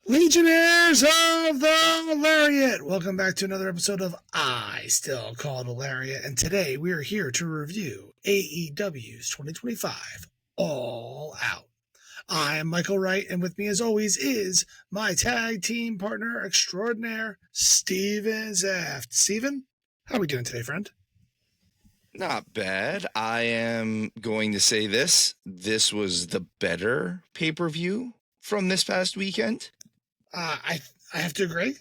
Legionnaires of the Lariat! Welcome back to another episode of I Still Call It a Lariat, and today we are here to review AEW's 2025 All Out. I am Michael Wright, and with me as always is my tag team partner extraordinaire, Steven Zapf. Steven, how are we doing today, friend? Not bad. I am going to say this. This was the better pay-per-view from this past weekend. I have to agree.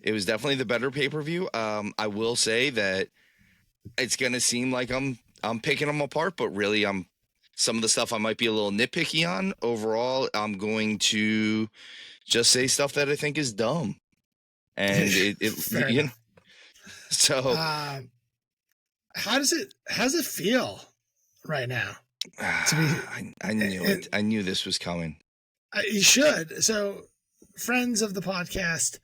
It was definitely the better pay-per-view. I will say that it's going to seem like I'm picking them apart, but really some of the stuff I might be a little nitpicky on. Overall, I'm going to just say stuff that I think is dumb. And so how does it feel right now? I knew it. I knew this was coming. You should. So, friends of the podcast,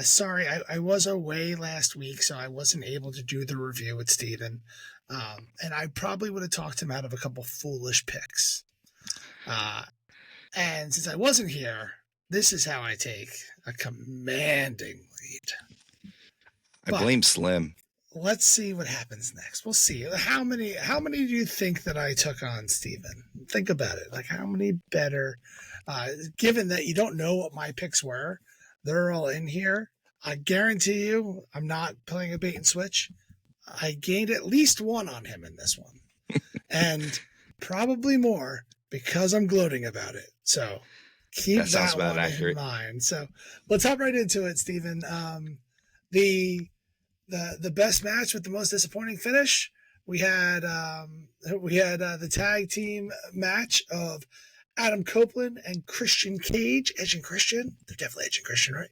sorry, I was away last week, so I wasn't able to do the review with Steven. And I probably would have talked him out of a couple foolish picks. And since I wasn't here, this is how I take a commanding lead. I blame Slim. Let's see what happens next. We'll see. How many do you think that I took on, Steven? Think about it. Like, how many better, given that you don't know what my picks were, they're all in here. I guarantee you I'm not playing a bait and switch. I gained at least one on him in this one. And probably more because I'm gloating about it. So keep that one in mind. So let's hop right into it, Steven. The best match with the most disappointing finish. We had the tag team match of Adam Copeland and Christian Cage, Edge and Christian. They're definitely Edge and Christian, right?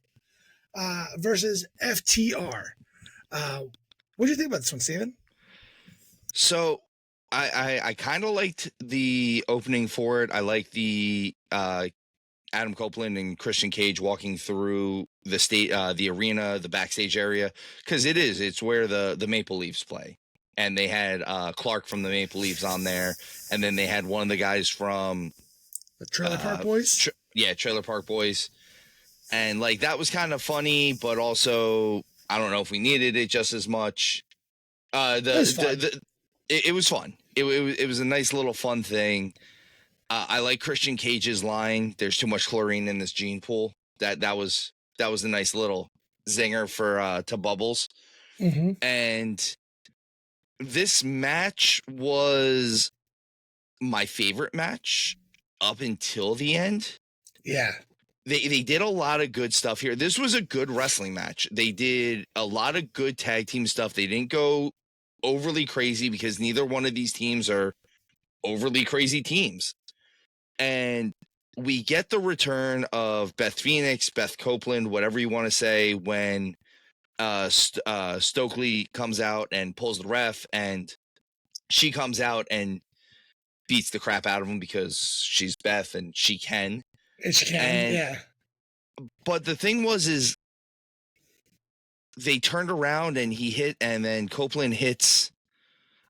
Versus FTR. What do you think about this one, Steven? So I kind of liked the opening for it. I like the Adam Copeland and Christian Cage walking through the arena, the backstage area, because it's where the Maple Leafs play. And they had Clark from the Maple Leafs on there, and then they had one of the guys from the Trailer Park Boys. Trailer Park Boys, and like that was kind of funny, but also I don't know if we needed it just as much. It was fun. It was a nice little fun thing. I like Christian Cage's line. There's too much chlorine in this gene pool. That was a nice little zinger for to Bubbles. Mm-hmm. And this match was my favorite match up until the end. Yeah. They did a lot of good stuff here. This was a good wrestling match. They did a lot of good tag team stuff. They didn't go overly crazy because neither one of these teams are overly crazy teams. And we get the return of Beth Phoenix, Beth Copeland, whatever you want to say, when Stokely comes out and pulls the ref, and she comes out and beats the crap out of him because she's Beth and she can. Yeah. But the thing is they turned around and he hit, and then Copeland hits,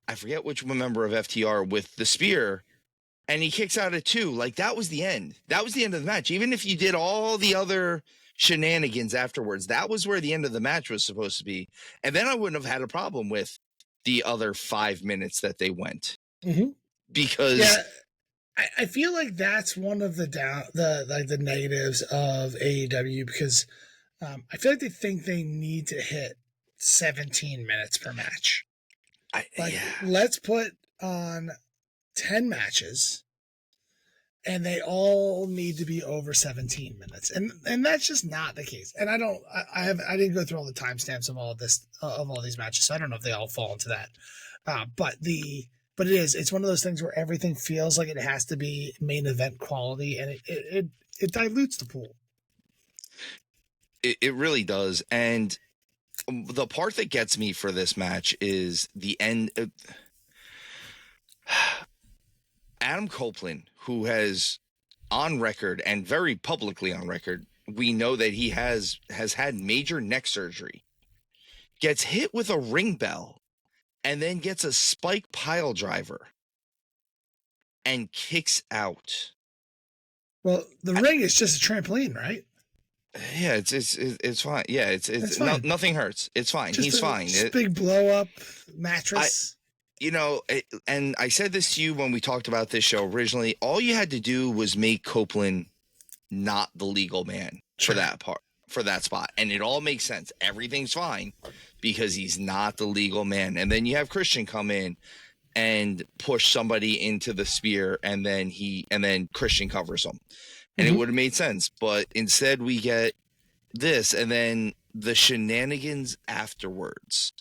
I forget which member of FTR with the spear, and he kicks out at 2. Like, that was the end. That was the end of the match. Even if you did all the other shenanigans afterwards, that was where the end of the match was supposed to be. And then I wouldn't have had a problem with the other 5 minutes that they went. Mm-hmm. Because I feel like that's one of the negatives of AEW, because I feel like they think they need to hit 17 minutes per match. Let's put on 10 matches and they all need to be over 17 minutes, and that's just not the case. And I didn't go through all the timestamps of all these matches, so I don't know if they all fall into that, but it's one of those things where everything feels like it has to be main event quality, and it dilutes the pool. It really does. And the part that gets me for this match is the end. Adam Copeland, who has on record and very publicly on record, we know that he has had major neck surgery, gets hit with a ring bell and then gets a spike pile driver and kicks out. Well, the ring is just a trampoline, right? Yeah, it's fine. Yeah, It's fine. Nothing hurts. It's fine. Just He's fine. Just big blow up I mattress. and I said this to you when we talked about this show originally. All you had to do was make Copeland not the legal man Sure. for that spot, and it all makes sense. Everything's fine because he's not the legal man. And then you have Christian come in and push somebody into the spear, and then Christian covers him, and it would have made sense. But instead, we get this, and then the shenanigans afterwards.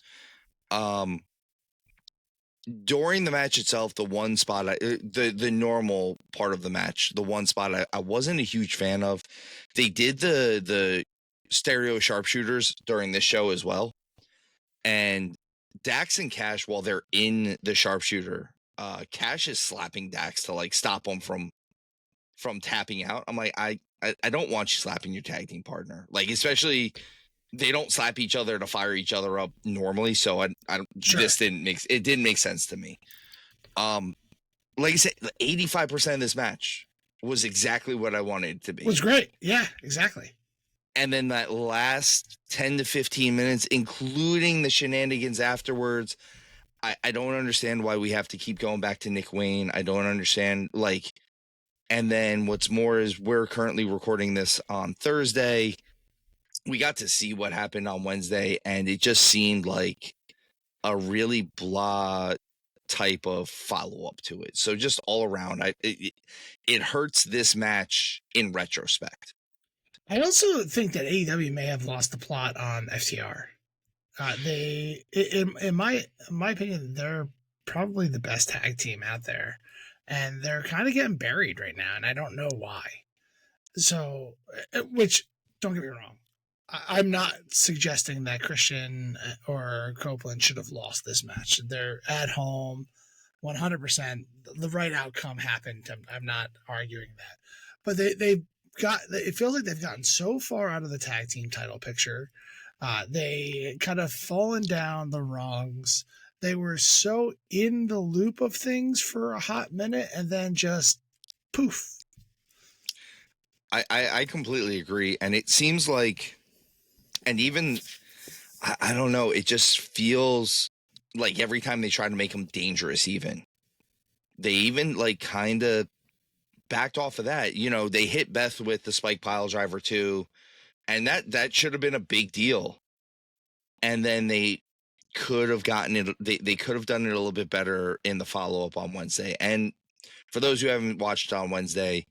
During the match itself, the one spot, the normal part of the match, the one spot I wasn't a huge fan of. They did the stereo sharpshooters during this show as well, and Dax and Cash, while they're in the sharpshooter, Cash is slapping Dax to like stop him from tapping out. I'm like, I don't want you slapping your tag team partner, like especially. They don't slap each other to fire each other up normally, so I Sure. This didn't make sense to me. Like I said, 85% of this match was exactly what I wanted it to be. It was great. Yeah, exactly. And then that last 10 to 15 minutes, including the shenanigans afterwards, I don't understand why we have to keep going back to Nick Wayne. I don't understand, and then what's more is we're currently recording this on Thursday. We got to see what happened on Wednesday, and it just seemed like a really blah type of follow-up to it. So just all around, it hurts this match in retrospect. I also think that AEW may have lost the plot on FTR. In my opinion, they're probably the best tag team out there, and they're kind of getting buried right now, and I don't know why. So, which, don't get me wrong, I'm not suggesting that Christian or Copeland should have lost this match. They're at home, 100%. The right outcome happened. I'm not arguing that, but they've got. It feels like they've gotten so far out of the tag team title picture. They kind of fallen down the rungs. They were so in the loop of things for a hot minute, and then just poof. I completely agree, and it seems like. And even, I don't know, it just feels like every time they try to make him dangerous, they even like kind of backed off of that. They hit Beth with the spike pile driver too, and that should have been a big deal. And then they could have gotten it. They could have done it a little bit better in the follow up on Wednesday. And for those who haven't watched on Wednesday,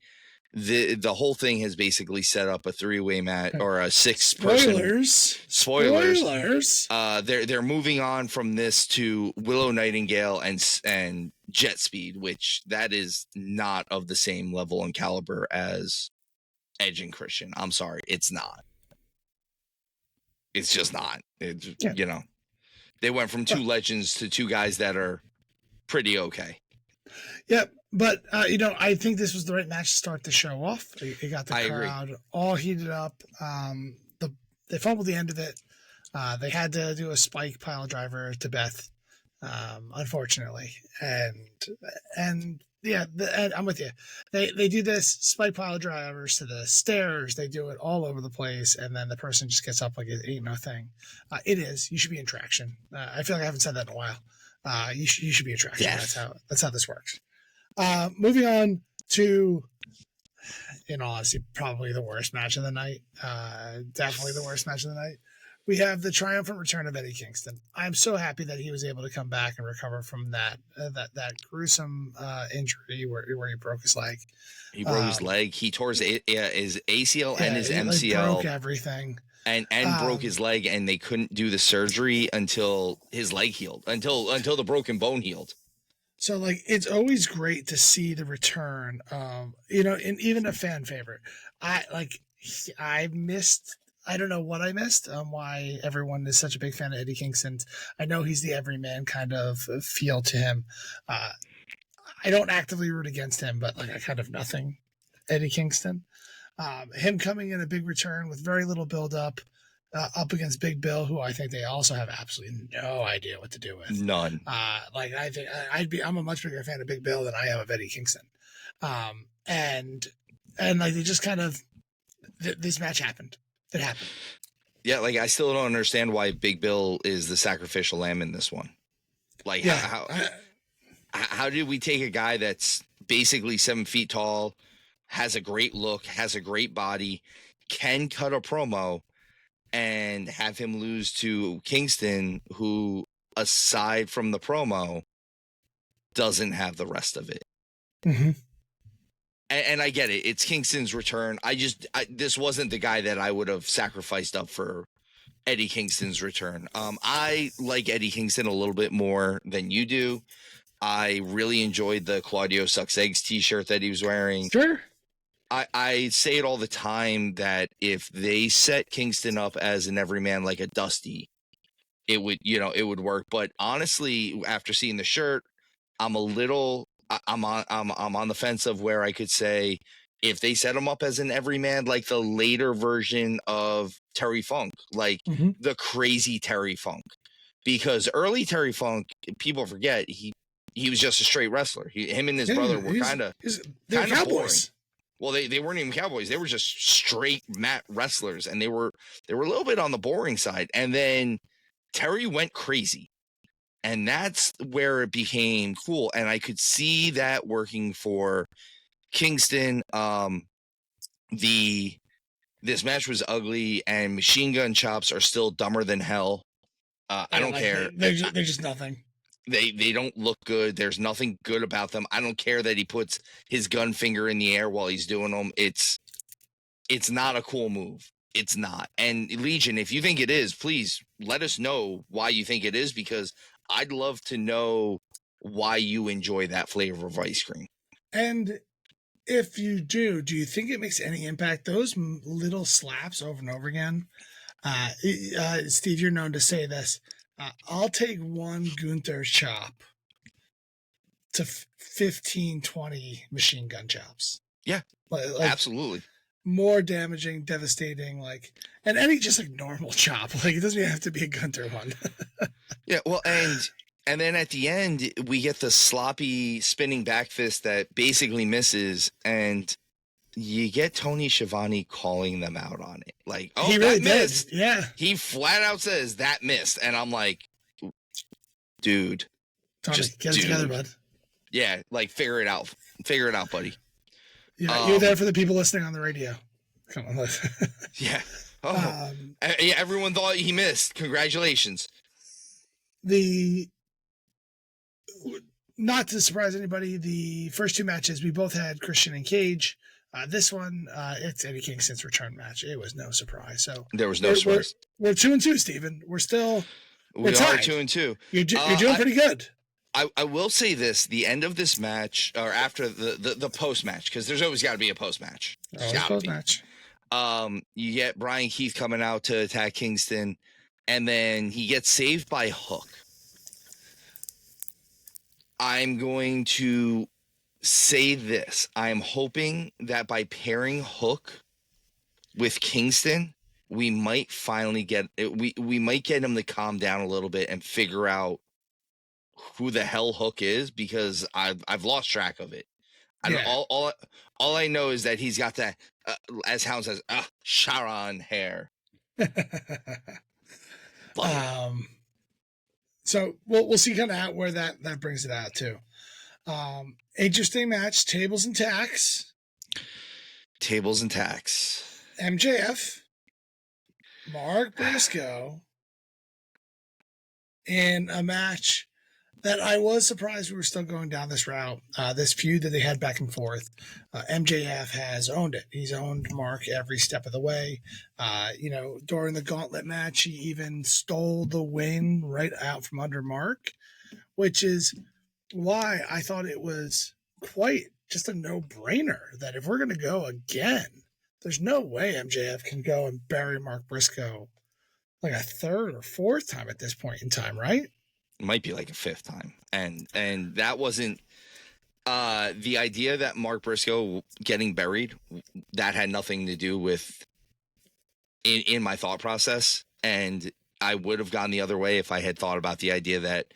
the whole thing has basically set up a 3-way match or a 6-person. Spoilers. They're moving on from this to Willow Nightingale and Jet Speed, which that is not of the same level and caliber as Edge and Christian. I'm sorry, it's not. It's just not. They went from two legends to two guys that are pretty okay. Yep. But, I think this was the right match to start the show off. It got the crowd all heated up. They fumbled the end of it. They had to do a spike pile driver to Beth, unfortunately. And yeah, I'm with you. They do this spike pile drivers to the stairs. They do it all over the place. And then the person just gets up like it ain't no thing. It is. You should be in traction. I feel like I haven't said that in a while. You should be in traction. Yes. That's how this works. Moving on to, in all honesty, probably the worst match of the night. Definitely the worst match of the night. We have the triumphant return of Eddie Kingston. I'm so happy that he was able to come back and recover from that gruesome injury where he broke his leg. He broke his leg. He tore his ACL and his MCL. Broke everything. And broke his leg, and they couldn't do the surgery until his leg healed, until the broken bone healed. So, it's always great to see the return of, and even a fan favorite. I missed, I don't know what I missed, why everyone is such a big fan of Eddie Kingston. I know he's the everyman kind of feel to him. I don't actively root against him, but I kind of nothing Eddie Kingston. Him coming in a big return with very little build up against Big Bill, who I think they also have absolutely no idea what to do with. None. I think I'm a much bigger fan of Big Bill than I am of Eddie Kingston. And they just kind of, this match happened. It happened. Yeah, like I still don't understand why Big Bill is the sacrificial lamb in this one. Like, how did we take a guy that's basically 7 feet tall, has a great look, has a great body, can cut a promo, and have him lose to Kingston, who, aside from the promo, doesn't have the rest of it? Mm-hmm. And I get it. It's Kingston's return. This wasn't the guy that I would have sacrificed up for Eddie Kingston's return. I like Eddie Kingston a little bit more than you do. I really enjoyed the Claudio Sucks Eggs t-shirt that he was wearing. Sure. I say it all the time that if they set Kingston up as an everyman like a Dusty, it would work. But honestly, after seeing the shirt, I'm on the fence of where I could say if they set him up as an everyman, like the later version of Terry Funk, like the crazy Terry Funk, because early Terry Funk, people forget he was just a straight wrestler. Him and his brother were kind of cowboys. Boring. Well, they weren't even cowboys. They were just straight mat wrestlers, and they were a little bit on the boring side. And then Terry went crazy. And that's where it became cool. And I could see that working for Kingston. This match was ugly, and Machine Gun Chops are still dumber than hell. I don't care. They're just nothing. They don't look good. There's nothing good about them. I don't care that he puts his gun finger in the air while he's doing them. It's not a cool move. It's not. And Legion, if you think it is, please let us know why you think it is, because I'd love to know why you enjoy that flavor of ice cream. And if you do you think it makes any impact? Those little slaps over and over again. Steve, you're known to say this. I'll take one Gunther chop to 15, 20 machine gun chops. Yeah, like absolutely. More damaging, devastating, and any just normal chop. It doesn't even have to be a Gunther one. Yeah, well, and then at the end we get the sloppy spinning back fist that basically misses, and you get Tony Schiavone calling them out on it. He really missed. Yeah, he flat out says that missed, and I'm like, dude, Tony, get it together, bud. Yeah, figure it out, buddy. Yeah, you're there for the people listening on the radio. Come on, yeah. Oh, yeah. Everyone thought he missed. Congratulations. Not to surprise anybody, the first two matches we both had Christian and Cage. This one, it's Eddie Kingston's return match. It was no surprise. So there was no surprise. We're 2-2, Steven. We're still. We are 2-2. You're doing pretty good. I will say this: the end of this match, or after the post match, because there's always got to be a post match. Post match. You get Brian Keith coming out to attack Kingston, and then he gets saved by Hook. I'm going to say this: I'm hoping that by pairing Hook with Kingston, we might finally get we might get him to calm down a little bit and figure out who the hell Hook is, because I've lost track of it. All I know is that he's got that, as Hound says, Sharon hair. So we'll see kind of out where that brings it out too. Interesting match, tables and tacks. MJF, Mark Briscoe, in a match that I was surprised we were still going down this route. This feud that they had back and forth. MJF has owned it. He's owned Mark every step of the way. During the gauntlet match, he even stole the win right out from under Mark, which is why I thought it was quite just a no-brainer that if we're going to go again, there's no way MJF can go and bury Mark Briscoe a third or fourth time at this point in time, right? Might be a fifth time. And that wasn't the idea that Mark Briscoe getting buried, that had nothing to do with in my thought process. And I would have gone the other way if I had thought about the idea that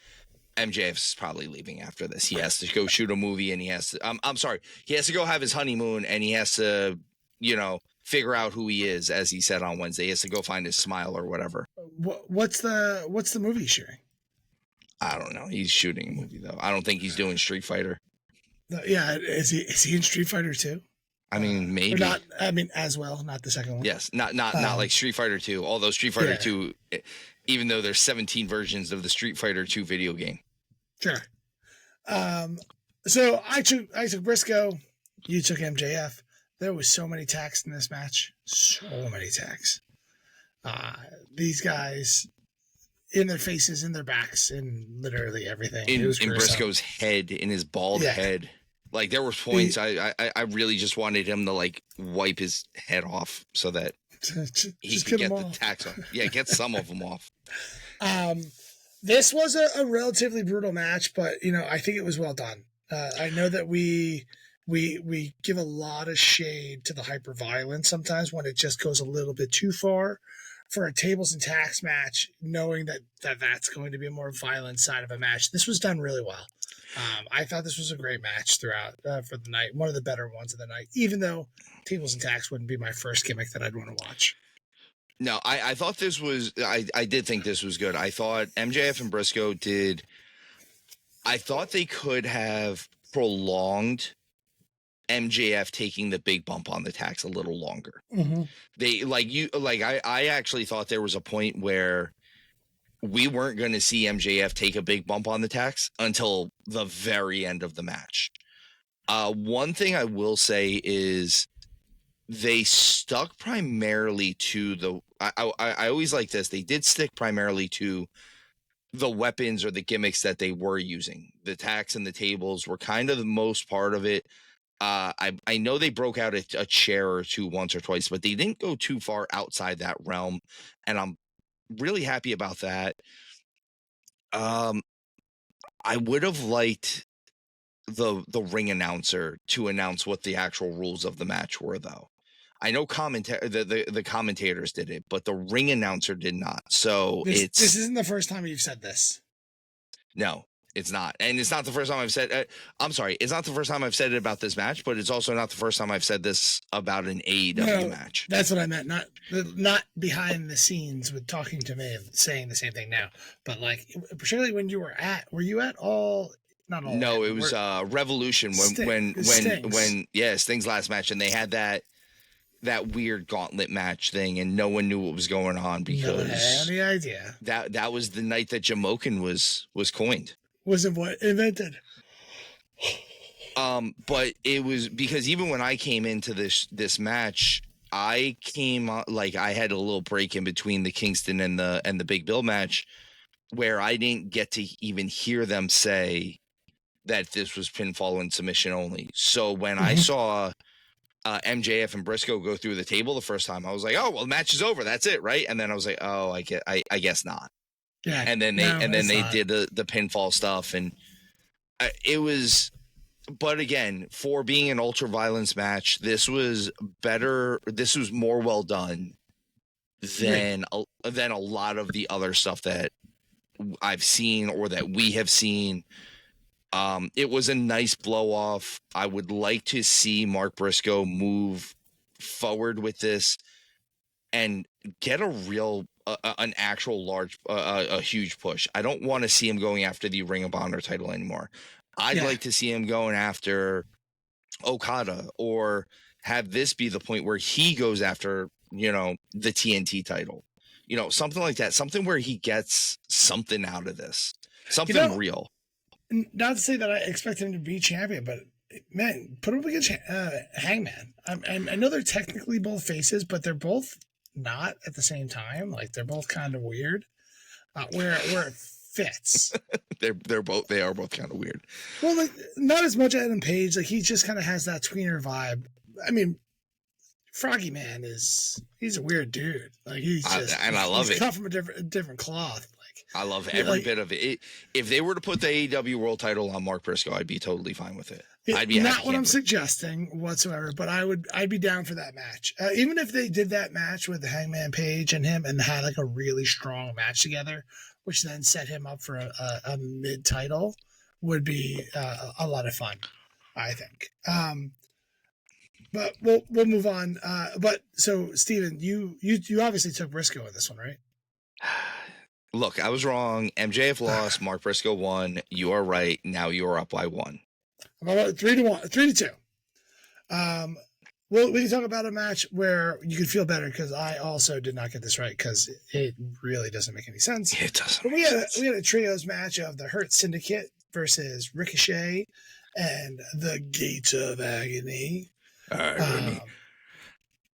MJF's probably leaving after this. He has to go shoot a movie, and he has to, I'm sorry, he has to go have his honeymoon, and he has to, figure out who he is, as he said on Wednesday. He has to go find his smile or whatever. What's the movie shooting? I don't know. He's shooting a movie though. I don't think he's doing Street Fighter. Yeah, is he in Street Fighter 2? I mean, maybe. Or not. I mean, as well, not the second one. Yes, not like Street Fighter 2. Although Street Fighter 2, even though there's 17 versions of the Street Fighter 2 video game. Sure. So I took Briscoe. You took MJF. There was so many attacks in this match. So many attacks. These guys in their faces, in their backs, in literally everything. In Briscoe's head, in his bald head. Like, there were points I really just wanted him to, like, wipe his head off so that he could get the attacks off. Yeah, get some of them off. This was a relatively brutal match, but, I think it was well done. I know that we give a lot of shade to the hyper violence sometimes when it just goes a little bit too far for a tables and tacks match, knowing that's going to be a more violent side of a match. This was done really well. I thought this was a great match throughout for the night, one of the better ones of the night, even though tables and tacks wouldn't be my first gimmick that I'd want to watch. No, I thought this was, I did think this was good. I thought MJF and Briscoe I thought they could have prolonged MJF taking the big bump on the tacks a little longer. Mm-hmm. I actually thought there was a point where we weren't going to see MJF take a big bump on the tacks until the very end of the match. One thing I will say is they stuck primarily to I always like this. They did stick primarily to the weapons or the gimmicks that they were using. The tacks and the tables were kind of the most part of it. I know they broke out a chair or two once or twice, but they didn't go too far outside that realm. And I'm really happy about that. I would have liked the ring announcer to announce what the actual rules of the match were, though. I know the commentators did it, but the ring announcer did not. So this isn't the first time you've said this. No, it's not. And it's not the first time I've said I'm sorry, it's not the first time I've said it about this match, but it's also not the first time I've said this about an AEW match. That's what I meant. Not behind the scenes with talking to me and saying the same thing now, but like particularly when you were you at all? Not all. No, it was Revolution when Sting's last match, and they had that weird gauntlet match thing, and no one knew what was going on because no one had any idea. That was the night that Jamokin was coined. Was it what invented? But it was because even when I came into this match, I came like I had a little break in between the Kingston and the Big Bill match where I didn't get to even hear them say that this was pinfall and submission only. So when I saw MJF and Briscoe go through the table the first time, I was like, oh, well, the match is over. That's it. Right. And then I was like, oh, I guess not. Yeah. And then they did the pinfall stuff, and it was, but again, for being an ultra violence match, this was better. This was more well done than a lot of the other stuff that I've seen or that we have seen. It was a nice blow off. I would like to see Mark Briscoe move forward with this and get a real, an actual large, a huge push. I don't want to see him going after the Ring of Honor title anymore. I'd like to see him going after Okada, or have this be the point where he goes after, the TNT title, something like that, something where he gets something out of this, something real. Not to say that I expect him to be champion, but man, put him up against Hangman. I know they're technically both faces, but they're both not at the same time. Like, they're both kind of weird. Where it fits. They are both kind of weird. Well, like, not as much Adam Page. Like, he just kind of has that tweener vibe. I mean, Froggy Man he's a weird dude. Like, he's just, and I love it. Cut from a different cloth. I love every bit of it. If they were to put the AEW World Title on Mark Briscoe, I'd be totally fine with it. I'd be not what I'm suggesting whatsoever, but I'd be down for that match. Even if they did that match with the Hangman Page and him and had like a really strong match together, which then set him up for a mid title, would be a lot of fun, I think. But we'll move on. But so Steven, you obviously took Briscoe in this one, right? Look, I was wrong. MJF lost. Mark Briscoe won. You are right. Now you are up by 1. About 3-1, 3-2. Well, we can talk about a match where you could feel better because I also did not get this right because it really doesn't make any sense. It doesn't. But we had a trios match of the Hurt Syndicate versus Ricochet and the Gates of Agony.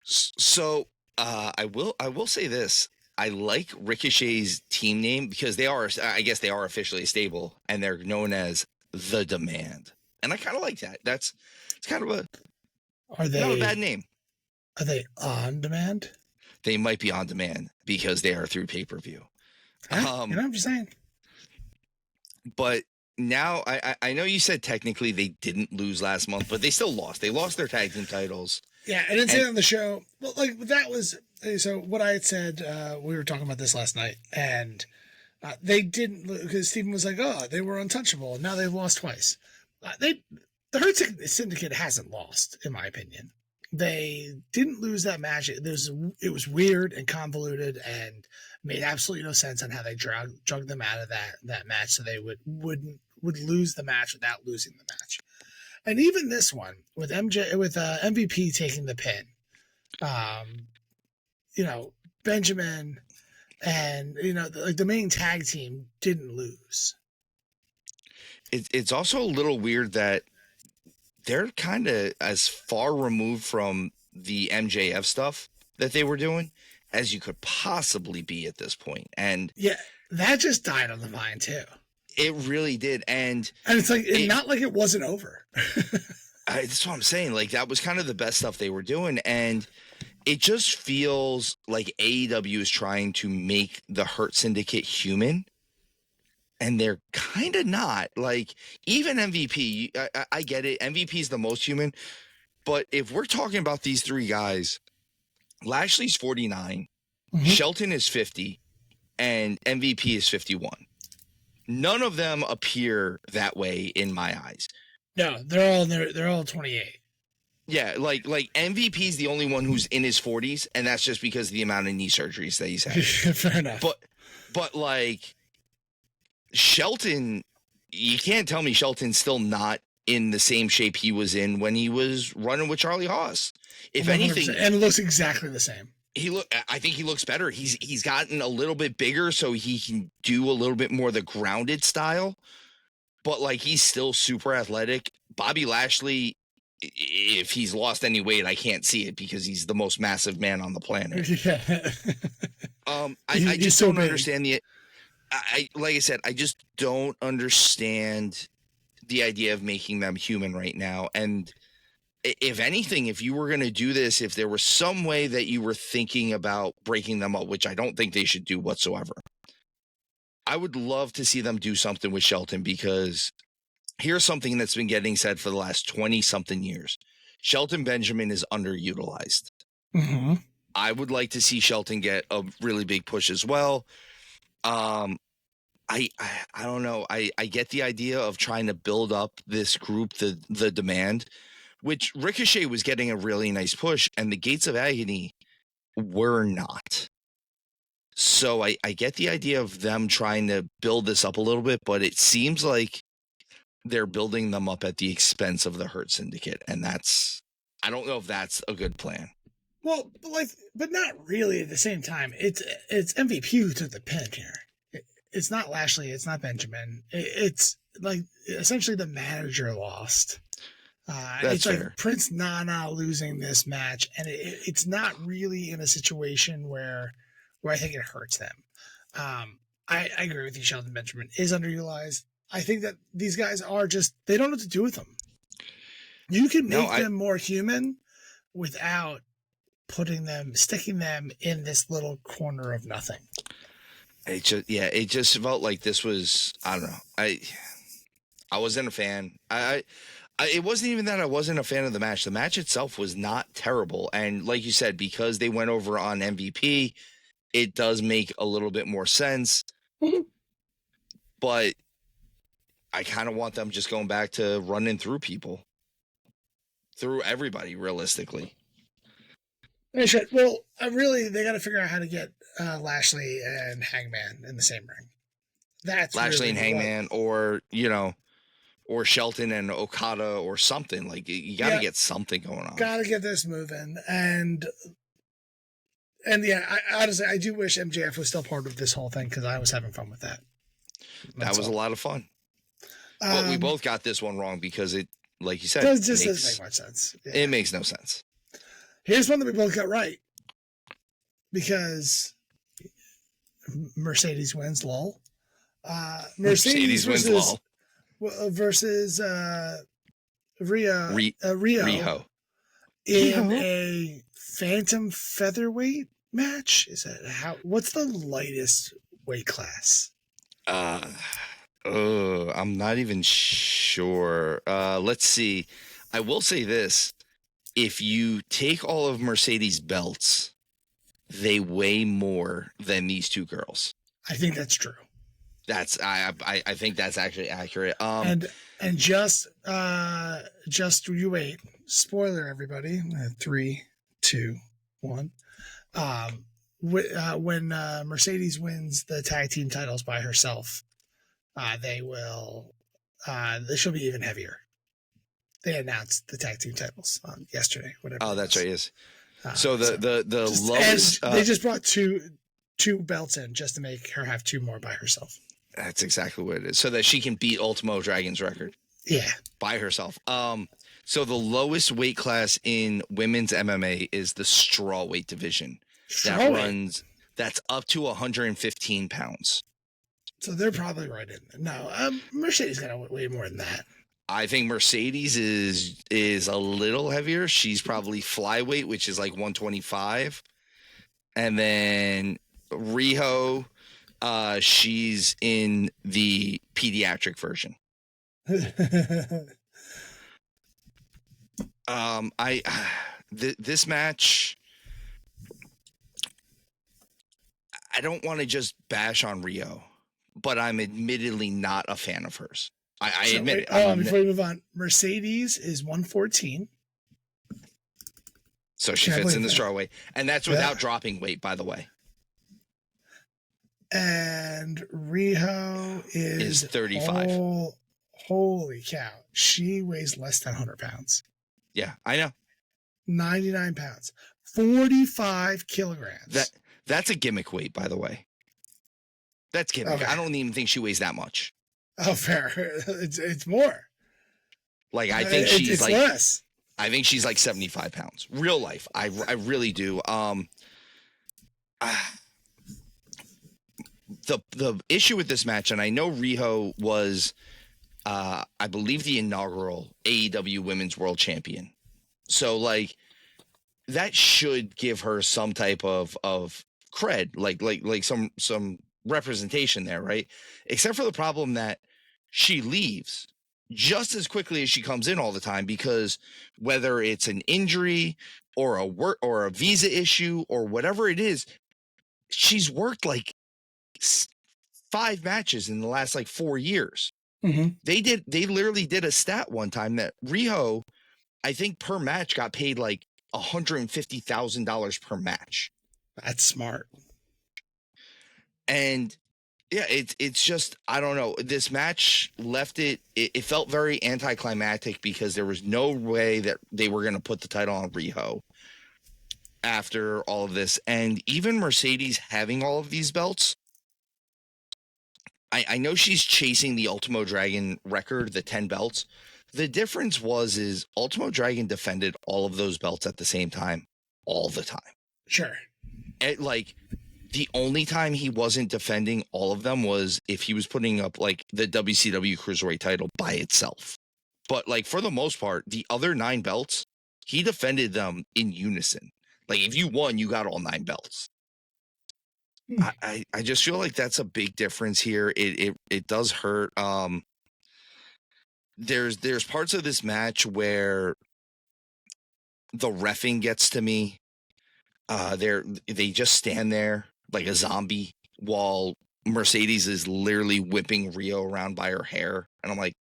So I will say this. I like Ricochet's team name because I guess they are officially a stable and they're known as The Demand. And I kind of like that. It's kind of not a bad name. Are they on demand? They might be on demand because they are through pay-per-view. I'm just saying. But now I know you said technically they didn't lose last month, but they still lost. They lost their tag team titles. Yeah, I didn't say it on the show. Well, like that was so. What I had said, we were talking about this last night, and they didn't because Steven was like, "Oh, they were untouchable, and now they've lost twice." The Hurt Syndicate hasn't lost, in my opinion. They didn't lose that match. It was weird and convoluted, and made absolutely no sense on how they drugged them out of that match, so they would lose the match without losing the match. And even this one with MVP taking the pin, Benjamin and the main tag team didn't lose. It's also a little weird that they're kind of as far removed from the MJF stuff that they were doing as you could possibly be at this point. And yeah, that just died on the vine too. It really did. And it's like, not like it wasn't over. That's what I'm saying. Like, that was kind of the best stuff they were doing. And it just feels like AEW is trying to make the Hurt Syndicate human. And they're kind of not. Like, even MVP, I get it. MVP is the most human. But if we're talking about these three guys, Lashley's 49, Shelton is 50, and MVP is 51. None of them appear that way in my eyes. No, they're all 28. Yeah, like MVP is the only one who's in his 40s, and that's just because of the amount of knee surgeries that he's had. Fair enough. But like Shelton, you can't tell me Shelton's still not in the same shape he was in when he was running with Charlie Haas. If 100%. Anything, and it looks exactly the same. I think he looks better. He's gotten a little bit bigger, so he can do a little bit more of the grounded style. But like, he's still super athletic. Bobby Lashley, if he's lost any weight, I can't see it because he's the most massive man on the planet. Yeah. I just don't understand like I said, I just don't understand the idea of making them human right now. And if anything, if you were going to do this, if there was some way that you were thinking about breaking them up, which I don't think they should do whatsoever, I would love to see them do something with Shelton, because here's something that's been getting said for the last 20-something years. Shelton Benjamin is underutilized. Mm-hmm. I would like to see Shelton get a really big push as well. I don't know. I get the idea of trying to build up this group, the Demand, which Ricochet was getting a really nice push, and the Gates of Agony were not. So I get the idea of them trying to build this up a little bit, but it seems like they're building them up at the expense of the Hurt Syndicate, and I don't know if that's a good plan. Well, but not really at the same time. It's MVP who took the pin here. It's not Lashley. It's not Benjamin. It's like essentially the manager lost. It's fair. Like Prince Nana losing this match, and it's not really in a situation where I think it hurts them. I agree with you. Shelton Benjamin is underutilized. I think that these guys are they don't know what to do with them. You can make them more human without sticking them in this little corner of nothing. It just felt like this was, I don't know. I wasn't a fan. It wasn't even that I wasn't a fan of the match. The match itself was not terrible. And like you said, because they went over on MVP, it does make a little bit more sense. Mm-hmm. But I kind of want them just going back to running through people. through everybody, realistically. They should. Well, really, they got to figure out how to get Lashley and Hangman in the same ring. That's Lashley really and Hangman, or or Shelton and Okada, or something. Like, you got to get something going on. Got to get this moving, and yeah, I honestly, I do wish MJF was still part of this whole thing because I was having fun with that. That was a lot of fun. But we both got this one wrong because it, like you said, it just doesn't make much sense. Yeah. It makes no sense. Here's one that we both got right because Mercedes wins. Lol. Mercedes wins. Lol. Versus Riho in a phantom featherweight match. Is that what's the lightest weight class? I'm not even sure. Let's see. I will say this. If you take all of Mercedes' belts, they weigh more than these two girls. I think that's true. I think that's actually accurate. And just you wait. Spoiler, everybody. 3, 2, 1. When Mercedes wins the tag team titles by herself, she'll be even heavier. They announced the tag team titles yesterday. Whatever. Oh, that's right. Yes. So the lowest. They just brought two belts in just to make her have 2 more by herself. That's exactly what it is. So that she can beat Ultimo Dragon's record. Yeah. By herself. So the lowest weight class in women's MMA is the strawweight division. That's up to 115 pounds. So they're probably right in there. No, Mercedes got to weigh more than that. I think Mercedes is a little heavier. She's probably flyweight, which is like 125. And then Riho, she's in the pediatric version. This match, I don't want to just bash on Riho, but I'm admittedly not a fan of hers. I admit it. Before we move on, Mercedes is 114. So she fits in the strawweight, and that's without dropping weight, by the way. And Riho is 35. Holy cow. She weighs less than 100 pounds. Yeah, I know. 99 pounds. 45 kilograms. That's a gimmick weight, by the way. That's gimmick. Okay. I don't even think she weighs that much. Oh, fair. It's more. Like, I think she's like less. I think she's like 75 pounds. Real life. I really do. The issue with this match, and I know Riho was, I believe, the inaugural AEW Women's World Champion. So, like, that should give her some type of cred, like some representation there, right? Except for the problem that she leaves just as quickly as she comes in all the time, because whether it's an injury or a visa issue or whatever it is, she's worked like 5 matches in the last like 4 years. Mm-hmm. They literally did a stat one time that Riho, I think per match, got paid like $150,000 per match. That's smart. And yeah, it's just, I don't know. This match left it felt very anticlimactic because there was no way that they were going to put the title on Riho after all of this. And even Mercedes having all of these belts, I know she's chasing the Ultimo Dragon record, the 10 belts. The difference is Ultimo Dragon defended all of those belts at the same time, all the time. Sure. The only time he wasn't defending all of them was if he was putting up like the WCW Cruiserweight title by itself. But like for the most part, the other 9 belts, he defended them in unison. Like if you won, you got all 9 belts. I just feel like that's a big difference here. It does hurt. There's parts of this match where the reffing gets to me. They just stand there like a zombie while Mercedes is literally whipping Riho around by her hair, and I'm like,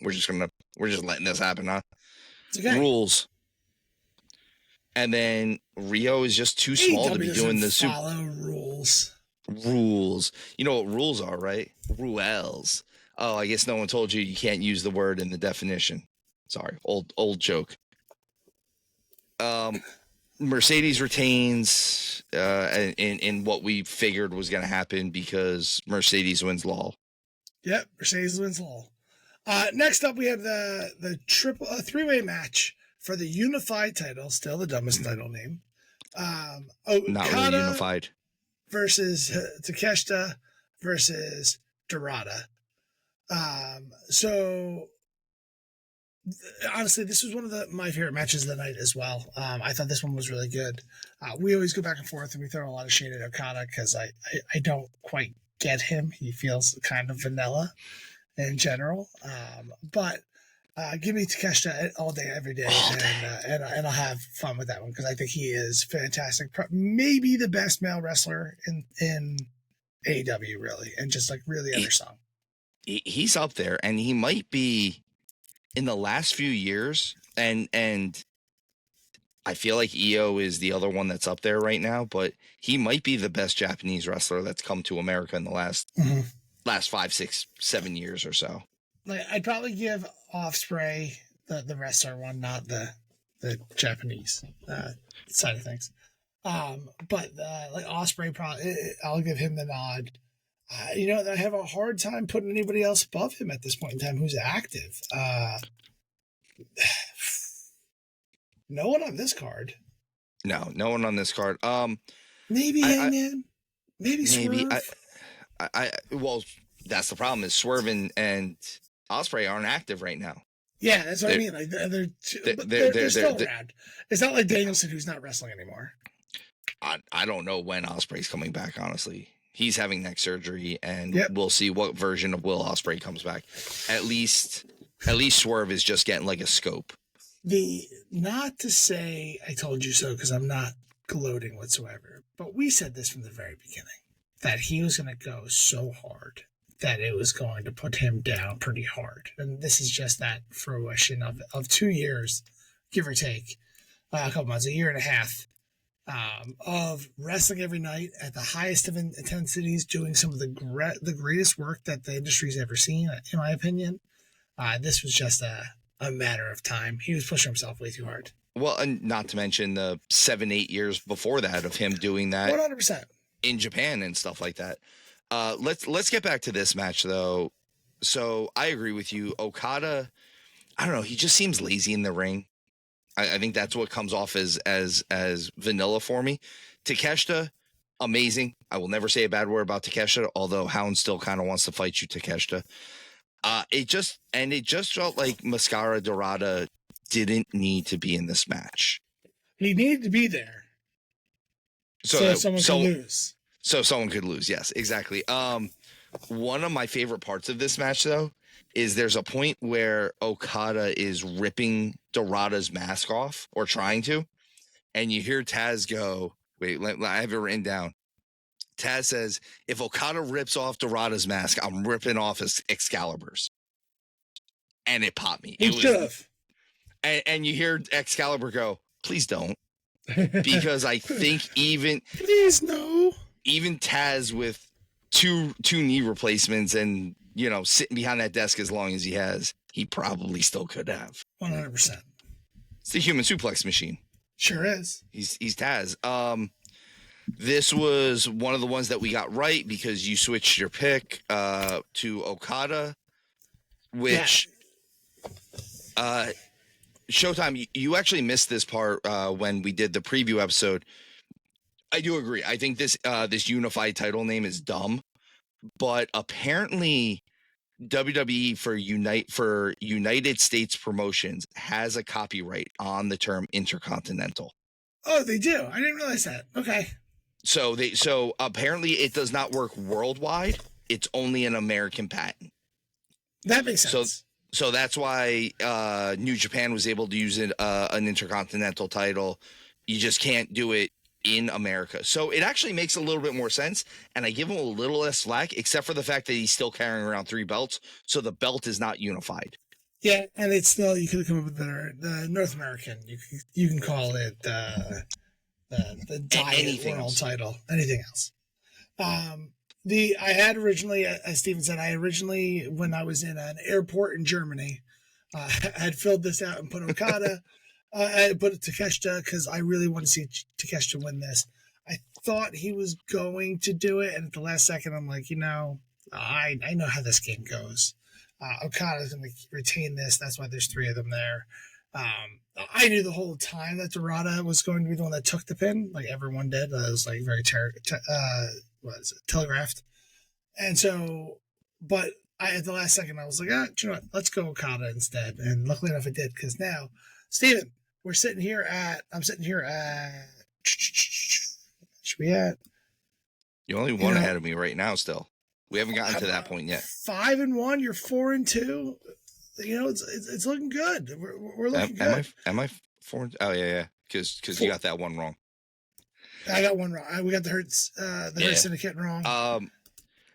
we're just letting this happen, huh? It's okay. Rules. And then Rio is just too small to be doing the follow rules. Rules. You know what rules are, right? Ruels. Oh, I guess no one told you can't use the word in the definition. Sorry, old joke. Mercedes retains in what we figured was going to happen because Mercedes wins LOL. Yep, Mercedes wins LOL. Next up, we have the three-way match for the unified title. Still the dumbest title name. Okada Not really unified. Versus Takeshita versus Dorada. So honestly, this was one of my favorite matches of the night as well. I thought this one was really good. We always go back and forth, and we throw a lot of shade at Okada because I don't quite get him. He feels kind of vanilla in general. But give me Takeshita all day, every day, and I'll have fun with that one because I think he is fantastic. Maybe the best male wrestler in AEW, really, and just like really undersung. He's up there, and he might be in the last few years, and I feel like Io is the other one that's up there right now, but he might be the best Japanese wrestler that's come to America in the last 5, 6, 7 years or so. Like I'd probably give Ospreay the wrestler one, not the Japanese side of things. But like Ospreay, probably I'll give him the nod. I have a hard time putting anybody else above him at this point in time who's active. No one on this card. No one on this card. Maybe Hangman. Maybe Swerve. Well, that's the problem. Is Swerve and Ospreay aren't active right now. Yeah, that's what I mean. Like they're still around. It's not like Danielson who's not wrestling anymore. I don't know when Ospreay's coming back. Honestly, he's having neck surgery, and we'll see what version of Will Ospreay comes back. At least Swerve is just getting like a scope. Not to say I told you so because I'm not gloating whatsoever, but we said this from the very beginning that he was going to go so hard that it was going to put him down pretty hard. And this is just that fruition of 2 years, give or take, a couple months, a year and a half, of wrestling every night at the highest of intensities, doing some of the greatest work that the industry's ever seen, in my opinion. This was just a matter of time. He was pushing himself way too hard. Well, and not to mention the 7-8 years before that of him doing that 100% in Japan and stuff like that. Let's get back to this match though. So I agree with you. Okada, I don't know. He just seems lazy in the ring. I think that's what comes off as vanilla for me. Takeshita, amazing. I will never say a bad word about Takeshita, although Hound still kind of wants to fight you, Takeshita. It just felt like Mascara Dorada didn't need to be in this match. He needed to be there. So someone could lose. So someone could lose. Yes, exactly. One of my favorite parts of this match, though, is there's a point where Okada is ripping Dorada's mask off, or trying to, and you hear Taz go, wait, I have it written down. Taz says, if Okada rips off Dorada's mask, I'm ripping off his Excalibur's. And it popped me. And you hear Excalibur go, please don't. Because I think please no. Even Taz with two knee replacements and, sitting behind that desk as long as he has, he probably still could have. 100%. It's the human suplex machine. Sure is. He's Taz. This was one of the ones that we got right because you switched your pick to Okada, which Showtime, you actually missed this part when we did the preview episode. I do agree. I think this unified title name is dumb, but apparently WWE for United States Promotions has a copyright on the term Intercontinental. Oh, they do. I didn't realize that. Okay. So apparently it does not work worldwide. It's only an American patent. That makes sense. So that's why New Japan was able to use an Intercontinental title. You just can't do it in America. So it actually makes a little bit more sense, and I give him a little less slack, except for the fact that he's still carrying around 3 belts, so the belt is not unified. Yeah, and it's still, you could have come up with better. The North American, you can call it the Diet Anything World else. title. Anything else? I had originally, as Steven said, when I was in an airport in Germany, I had filled this out and put Okada. I put it Takeshita because I really want to see Takeshita win this. I thought he was going to do it, and at the last second, I'm like, I know how this game goes. Okada's going to retain this. That's why there's three of them there. I knew the whole time that Dorada was going to be the one that took the pin, like everyone did. It was like very telegraphed. And so, but at the last second, I was like, you know what? Let's go Okada instead. And luckily enough, I did, because now, Steven, I'm sitting here at, should we at? You're only one ahead of me right now still. We haven't gotten to that point yet. 5-1, you're 4-2. It's looking good. We're looking good. Am I 4? Oh yeah. Because you got that one wrong. I got one wrong. We got the Hurt Syndicate wrong.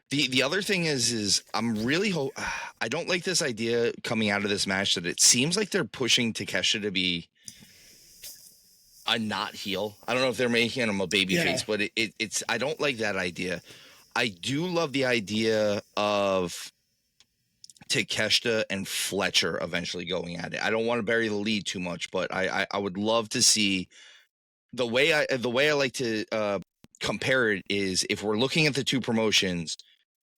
The other thing is I'm really I don't like this idea coming out of this match that it seems like they're pushing Takeshita to be a not heel. I don't know if they're making him a babyface, but it's I don't like that idea. I do love the idea of Takeshita and Fletcher eventually going at it. I don't want to bury the lead too much, but I would love to see the way I like to compare it is if we're looking at the two promotions,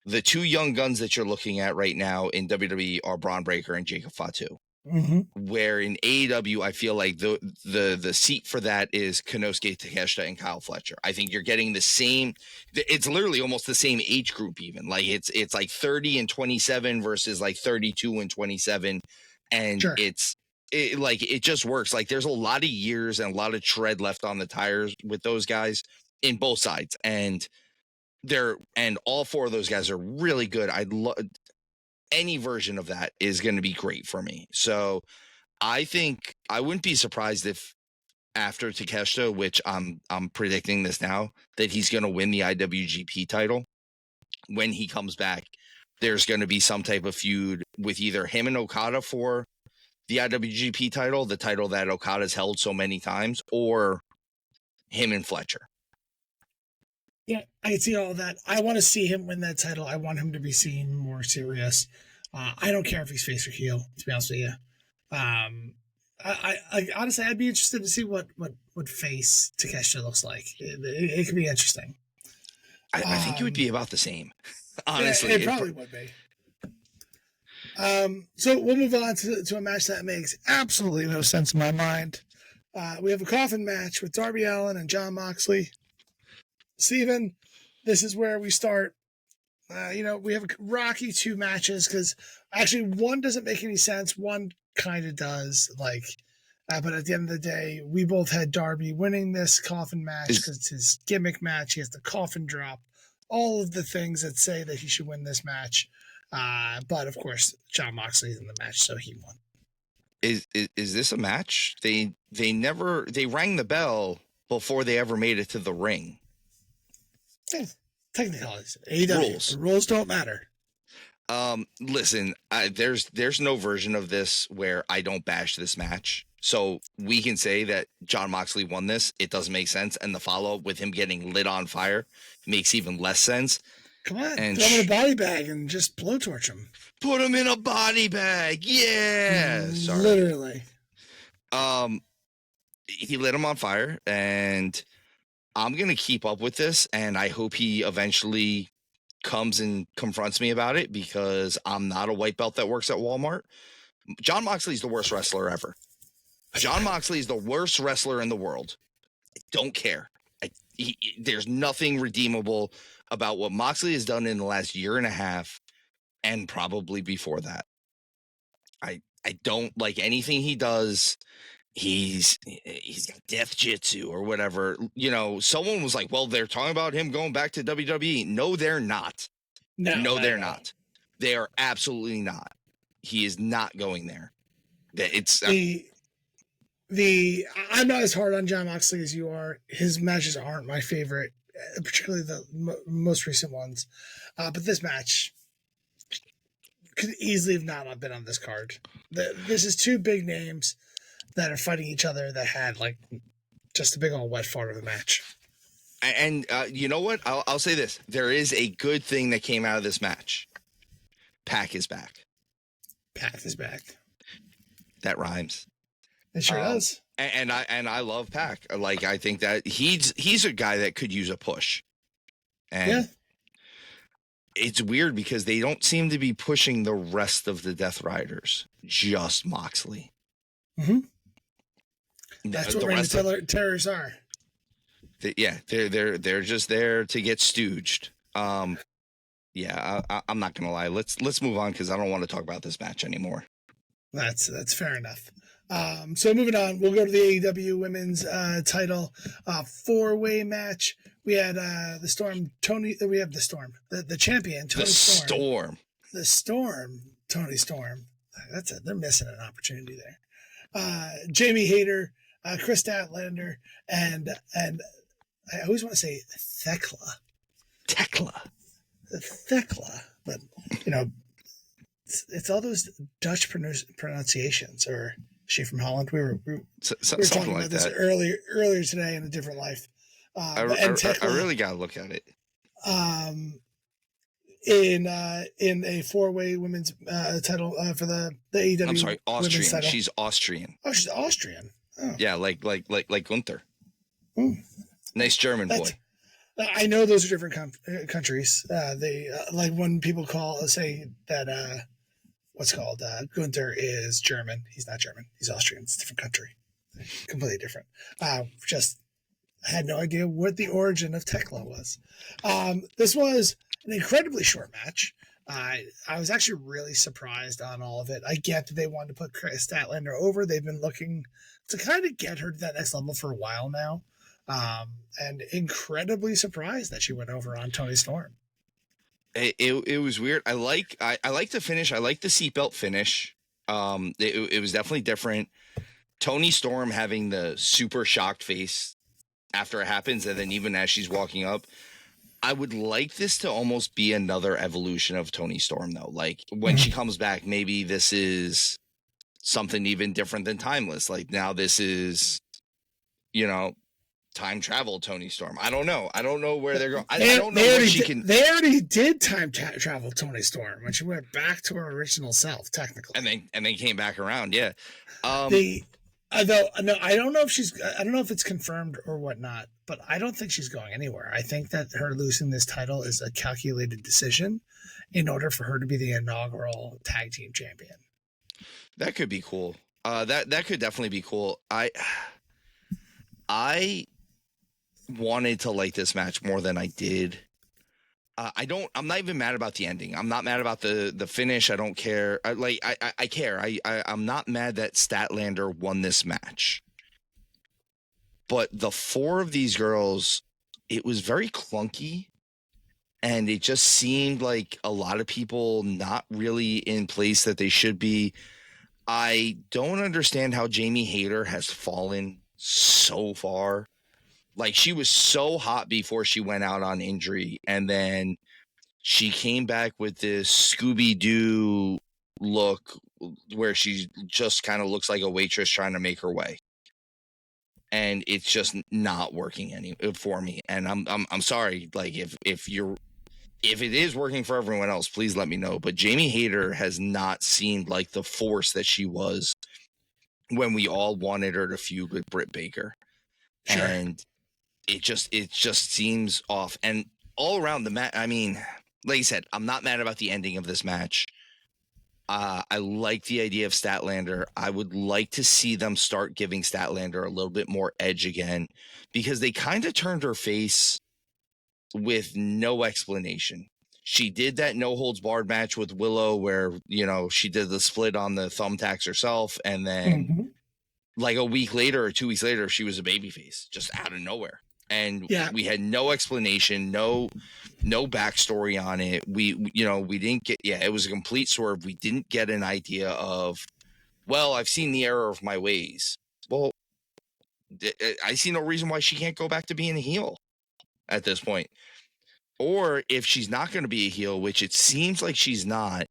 the two young guns that you're looking at right now in WWE are Braun Breaker and Jacob Fatu. Mm-hmm. Where in AEW, I feel like the seat for that is Konosuke Takeshita and Kyle Fletcher. I think you're getting the same. It's literally almost the same age group, even like it's like 30 and 27 versus like 32 and 27, and sure. It just works. Like there's a lot of years and a lot of tread left on the tires with those guys in both sides, and all four of those guys are really good. I'd love. Any version of that is going to be great for me. So I think I wouldn't be surprised if after Takeshita, which I'm predicting this now, that he's going to win the IWGP title. When he comes back, there's going to be some type of feud with either him and Okada for the IWGP title, the title that Okada's held so many times, or him and Fletcher. Yeah, I can see all that. I want to see him win that title. I want him to be seen more serious. I don't care if he's face or heel, to be honest with you. I honestly, I'd be interested to see what face Takeshita looks like. It could be interesting. I think it would be about the same. Honestly, it probably would be. So we'll move on to a match that makes absolutely no sense in my mind. We have a coffin match with Darby Allin and Jon Moxley. Steven, this is where we start. We have rocky two matches because actually one doesn't make any sense. One kind of does. But at the end of the day, we both had Darby winning this coffin match because it's his gimmick match. He has the coffin drop. All of the things that say that he should win this match. But of course, Jon Moxley's in the match, so he won. Is this a match? They rang the bell before they ever made it to the ring. Technicalities. AEW. Rules don't matter. Listen, there's no version of this where I don't bash this match. So we can say that Jon Moxley won this. It doesn't make sense. And the follow-up with him getting lit on fire makes even less sense. Come on, throw him in a body bag and just blowtorch him. Put him in a body bag. Yeah. Sorry. Literally. He lit him on fire, and I'm going to keep up with this, and I hope he eventually comes and confronts me about it because I'm not a white belt that works at Walmart. Jon Moxley's the worst wrestler ever. Jon Moxley is the worst wrestler in the world. I don't care. There's nothing redeemable about what Moxley has done in the last year and a half and probably before that. I don't like anything he does. He's got death jitsu or whatever. Someone was like, well, they're talking about him going back to WWE. No, they're not. No, they're not. They are absolutely not. He is not going there. I'm not as hard on Jon Moxley as you are. His matches aren't my favorite, particularly the most recent ones. But this match, could easily have not been on this card. This is two big names that are fighting each other that had like just a big old wet fart of a match. And you know what? I'll say this. There is a good thing that came out of this match. Pac is back. Pac is back. That rhymes. It sure does. And I love Pac. Like, I think that he's a guy that could use a push. And it's weird because they don't seem to be pushing the rest of the Death Riders, just Moxley. Mm-hmm. That's what Reign of Terrors are. They're just there to get stooged. I'm not gonna lie. Let's move on because I don't want to talk about this match anymore. That's fair enough. So moving on, we'll go to the AEW Women's title 4-way match. We had the Storm Tony. We have the Storm, the champion Tony Storm. The Storm Tony Storm. They're missing an opportunity there. Jamie Hayter, Chris Statlander, and I always want to say Thekla, but it's all those Dutch pronunciations. Or is she from Holland? We were talking about this earlier today in a different life. I really gotta look at it. In a 4-way women's title for the AEW. I'm sorry, Austrian. She's Austrian. Oh, she's Austrian. Oh. Yeah, like Gunther. Nice German boy. I know those are different countries. They like when people say that Gunther is German. He's not German. He's Austrian. It's a different country. Completely different. I had no idea what the origin of Tekla was. This was an incredibly short match. I was actually really surprised on all of it. I get that they wanted to put Chris Statlander over. They've been looking to kind of get her to that next level for a while now. And incredibly surprised that she went over on Tony Storm. It was weird. I like the finish. I like the seatbelt finish. It was definitely different. Tony Storm having the super shocked face after it happens, and then even as she's walking up. I would like this to almost be another evolution of Tony Storm, though. Like, when she comes back, maybe this is something even different than Timeless. Like, now this is, time travel Tony Storm. I don't know. I don't know where they're going. I don't know what she can. They already did time travel Tony Storm when she went back to her original self, technically. And they came back around, yeah. I don't know if it's confirmed or whatnot, but I don't think she's going anywhere. I think that her losing this title is a calculated decision in order for her to be the inaugural tag team champion. That could be cool. That could definitely be cool. I wanted to like this match more than I did. I'm not even mad about the ending. I'm not mad about the finish. I don't care. I care. I'm not mad that Statlander won this match. But the four of these girls, it was very clunky. And it just seemed like a lot of people not really in place that they should be. I don't understand how Jamie Hayter has fallen so far. Like, she was so hot before she went out on injury, and then she came back with this Scooby-Doo look where she just kind of looks like a waitress trying to make her way. And it's just not working for me. And I'm sorry. Like, if it is working for everyone else, please let me know. But Jamie Hayter has not seemed like the force that she was when we all wanted her to feud with Britt Baker. Sure. And it just seems off. And all around the match, I mean, like I said, I'm not mad about the ending of this match. I like the idea of Statlander. I would like to see them start giving Statlander a little bit more edge again, because they kind of turned her face with no explanation. She did that no holds barred match with Willow where, she did the split on the thumbtacks herself. And then like a week later or 2 weeks later, she was a babyface just out of nowhere. And we had no explanation, no backstory on it. We didn't get, it was a complete swerve. We didn't get an idea of, well, I've seen the error of my ways. Well, I see no reason why she can't go back to being a heel at this point. Or if she's not going to be a heel, which it seems like she's not,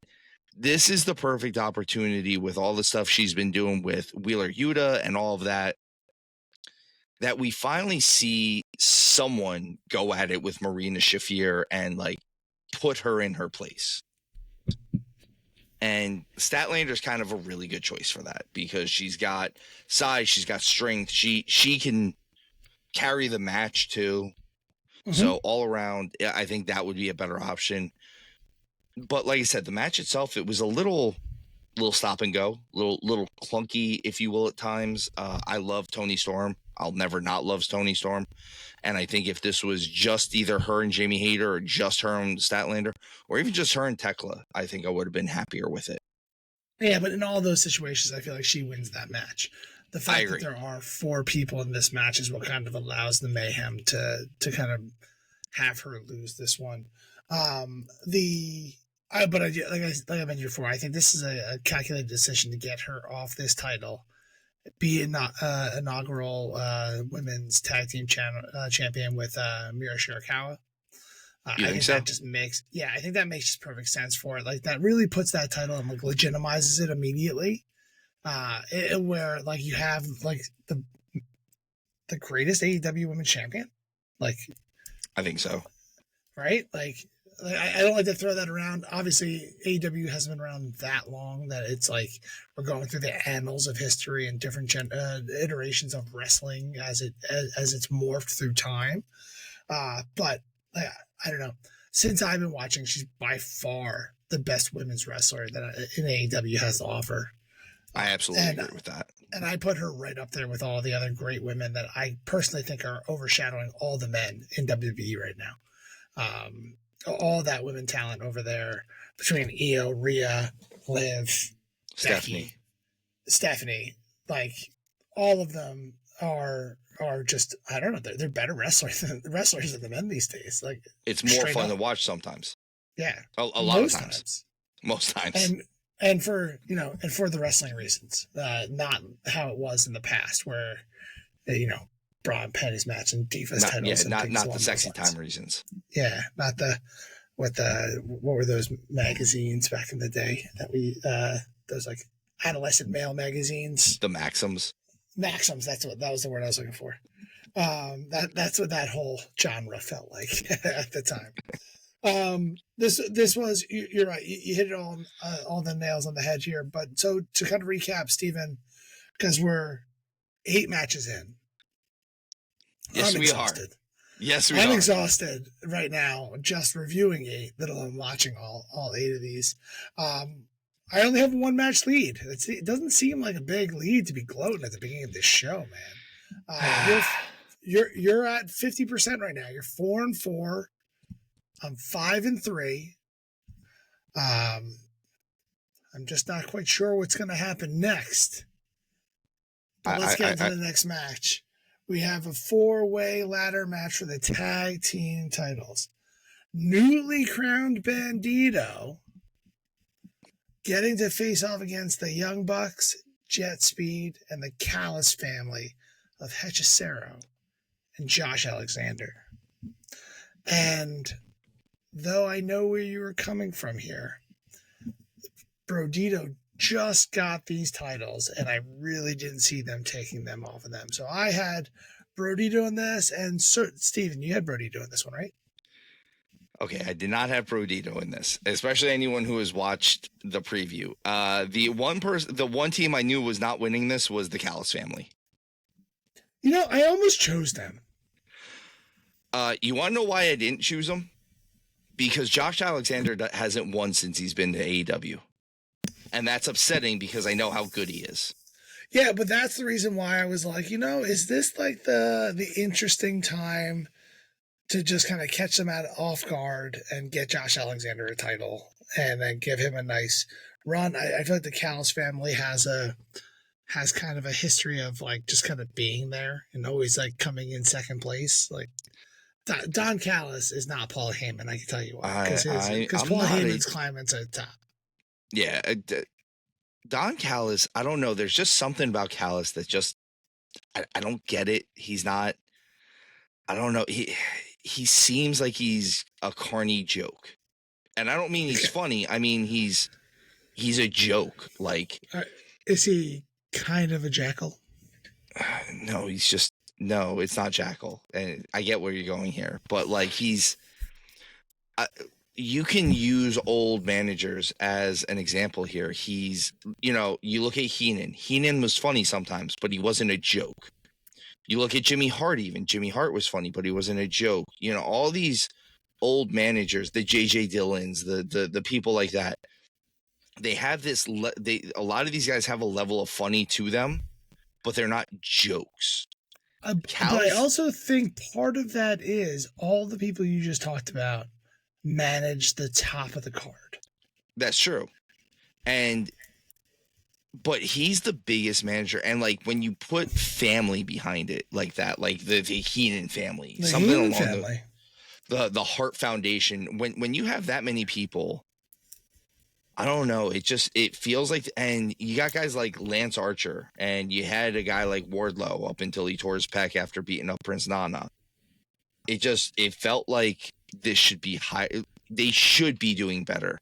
this is the perfect opportunity with all the stuff she's been doing with Wheeler Yuta and all of that, that we finally see someone go at it with Marina Shafir and like put her in her place. And Statlander's kind of a really good choice for that because she's got size, she's got strength, she can carry the match too. Mm-hmm. So all around, I think that would be a better option. But like I said, the match itself, it was a little stop and go, little clunky, if you will, at times. I love Toni Storm. I'll never not love Toni Storm. And I think if this was just either her and Jamie Hayter or just her and Statlander or even just her and Tekla, I think I would have been happier with it. Yeah, but in all those situations, I feel like she wins that match. The fact that there are 4 people in this match is what kind of allows the Mayhem to kind of have her lose this one. Like I mentioned before, I think this is a calculated decision to get her off this title, be inaugural women's tag team champion with Mira Shirakawa. I think so? I think that makes just perfect sense for it. Like that really puts that title and like legitimizes it immediately. Where like you have like the greatest AEW women's champion. Like I think so. Right? Like I don't like to throw that around. Obviously, AEW hasn't been around that long that it's like we're going through the annals of history and different iterations of wrestling as it's morphed through time. But I don't know. Since I've been watching, she's by far the best women's wrestler that in AEW has to offer. I absolutely agree with that. And I put her right up there with all the other great women that I personally think are overshadowing all the men in WWE right now. All that women talent over there between Io, Rhea, Liv, Stephanie, like all of them are just, I don't know, they're better wrestlers than the men these days. Like it's more fun to watch sometimes. Yeah. A lot of times. Most times. And for the wrestling reasons, not how it was in the past where, bra and panties match and Divas titles. Yeah, not the sexy time reasons. Yeah, not what were those magazines back in the day that we those like adolescent male magazines? The Maxims. Maxims, that was the word I was looking for. That's what that whole genre felt like at the time. This was, you're right. You hit it all the nails on the head here. But so to kind of recap, Steven, because we're 8 matches in. Yes, we are. Yes, we are. I'm exhausted right now just reviewing 8, let alone watching all 8 of these. I only have 1 match lead. It doesn't seem like a big lead to be gloating at the beginning of this show, man. You're at 50% right now. You're 4-4. I'm 5-3. I'm just not quite sure what's going to happen next. But let's get into the next match. We have a 4-way ladder match for the tag team titles. Newly crowned Bandito getting to face off against the Young Bucks, Jet Speed, and the Callis family of Hechicero and Josh Alexander. And though I know where you were coming from here, Brodito just got these titles, and I really didn't see them taking them off of them. So I had Brody doing this, and Steven, you had Brody doing this one, right? Okay, I did not have Brody doing this, especially anyone who has watched the preview. The one team I knew was not winning this was the Callis family. I almost chose them. You want to know why I didn't choose them? Because Josh Alexander hasn't won since he's been to AEW. And that's upsetting because I know how good he is. Yeah, but that's the reason why I was like, is this like the interesting time to just kind of catch them off guard and get Josh Alexander a title and then give him a nice run? I feel like the Callis family has kind of a history of like just kind of being there and always like coming in second place. Like Don Callis is not Paul Heyman, I can tell you why. Because Paul Heyman's climbing to the top. Yeah, Don Callis, I don't know. There's just something about Callis that just, I don't get it. He's not, I don't know. He seems like he's a corny joke. And I don't mean he's funny. I mean, he's he's a joke. Like, Is he kind of a jackal? no, it's not Jackal. And I get where you're going here, but like you can use old managers as an example here. He's, you look at Heenan. Heenan was funny sometimes, but he wasn't a joke. You look at Jimmy Hart, even Jimmy Hart was funny, but he wasn't a joke. All these old managers, the JJ Dillons, the people like that, they have this, a lot of these guys have a level of funny to them, but they're not jokes. But I also think part of that is all the people you just talked about manage the top of the card. That's true. But he's the biggest manager. And like when you put family behind it like that, like the Heenan family, the Hart Foundation, when you have that many people, I don't know. It feels like, and you got guys like Lance Archer, and you had a guy like Wardlow up until he tore his pec after beating up Prince Nana. It felt like this should be high. They should be doing better.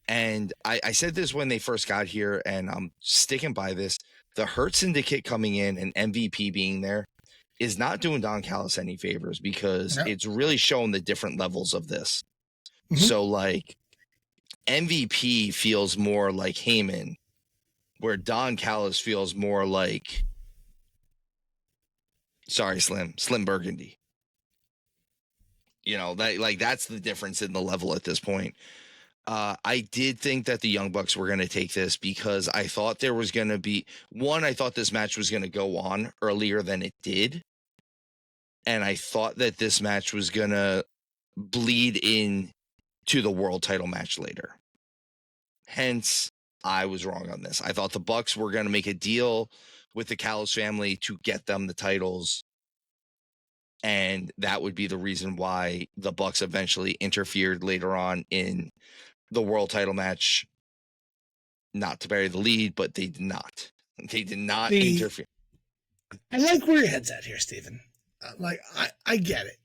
And I said this when they first got here, and I'm sticking by this. The Hurt Syndicate coming in and MVP being there is not doing Don Callis any favors, because it's really showing the different levels of this. Mm-hmm. So like MVP feels more like Heyman, where Don Callis feels more like, Slim Burgundy. That's the difference in the level at this point. I did think that the Young Bucks were going to take this, because I thought there was going to be I thought this match was going to go on earlier than it did. And I thought that this match was going to bleed in to the world title match later. Hence, I was wrong on this. I thought the Bucks were going to make a deal with the Callis family to get them the titles. And that would be the reason why the Bucks eventually interfered later on in the world title match. Not to bury the lead, but they did not. They did not interfere. I like where your head's at here, Steven. I get it.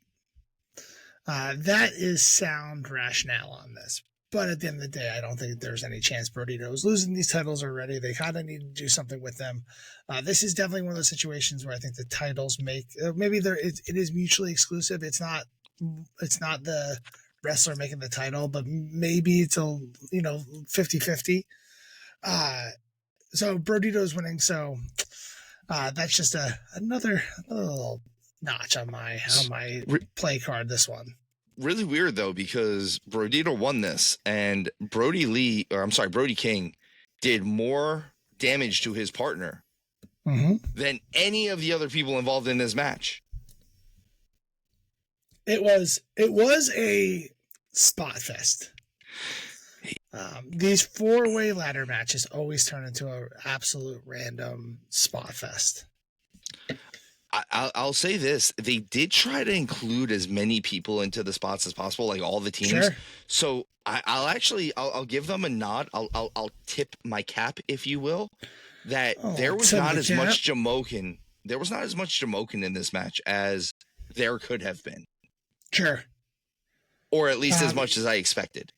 That is sound rationale on this. But at the end of the day, I don't think there's any chance Brodito is losing these titles already. They kind of need to do something with them. This is definitely one of those situations where I think the titles maybe it is mutually exclusive. It's not the wrestler making the title, but maybe it's 50-50. So Brodito's winning. So that's just another little notch on my play card. This one. Really weird though, because Brodito won this, and Brody King did more damage to his partner than any of the other people involved in this match. It was a spot fest. These 4-way ladder matches always turn into an absolute random spot fest. I'll say this. They did try to include as many people into the spots as possible, like all the teams. Sure. So I'll give them a nod. I'll tip my cap, if you will, that there was not as much Jamokin. There was not as much Jamokin in this match as there could have been. Sure. Or at least as much as I expected.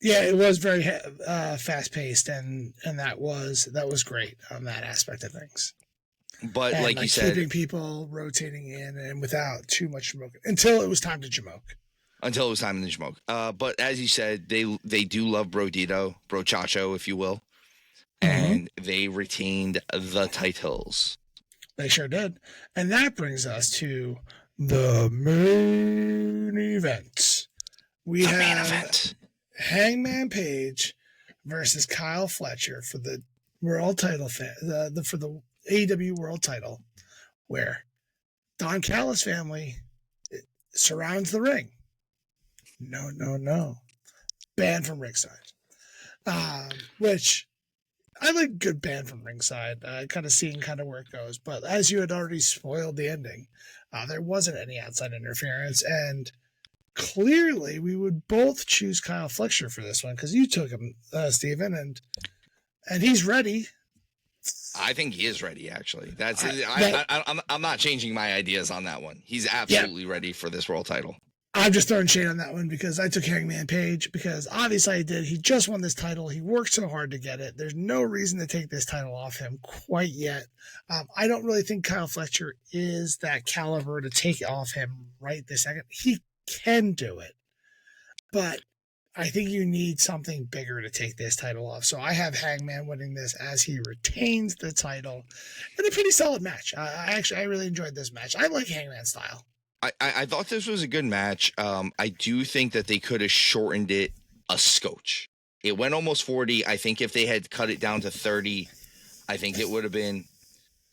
Yeah, it was very fast paced, and that was great on that aspect of things. But like you said, keeping people rotating in and without too much Jamoke until it was time to Jamoke. But as you said, they do love Brodito, Brochacho, if you will, and they retained the titles. They sure did, and that brings us to the main event. We have Hangman Page versus Kyle Fletcher for the world title for the AEW world title, where Don Callis family surrounds the ring. No. Banned from ringside. Which I like good banned from ringside, kind of seeing where it goes. But as you had already spoiled the ending, there wasn't any outside interference. And clearly we would both choose Kyle Fletcher for this one, because you took him, Steven, and he's ready. I think he is ready, actually. I'm not changing my ideas on that one. He's absolutely ready for this world title. I'm just throwing shade on that one because I took Hangman Page because obviously I did. He just won this title. He worked so hard to get it. There's no reason to take this title off him quite yet. I don't really think Kyle Fletcher is that caliber to take it off him right this second. He can do it, but I think you need something bigger to take this title off. So I have Hangman winning this as he retains the title in a pretty solid match. I really enjoyed this match. I like Hangman style. I thought this was a good match. I do think that they could have shortened it a scotch. It went almost 40. I think if they had cut it down to 30, I think it would have been.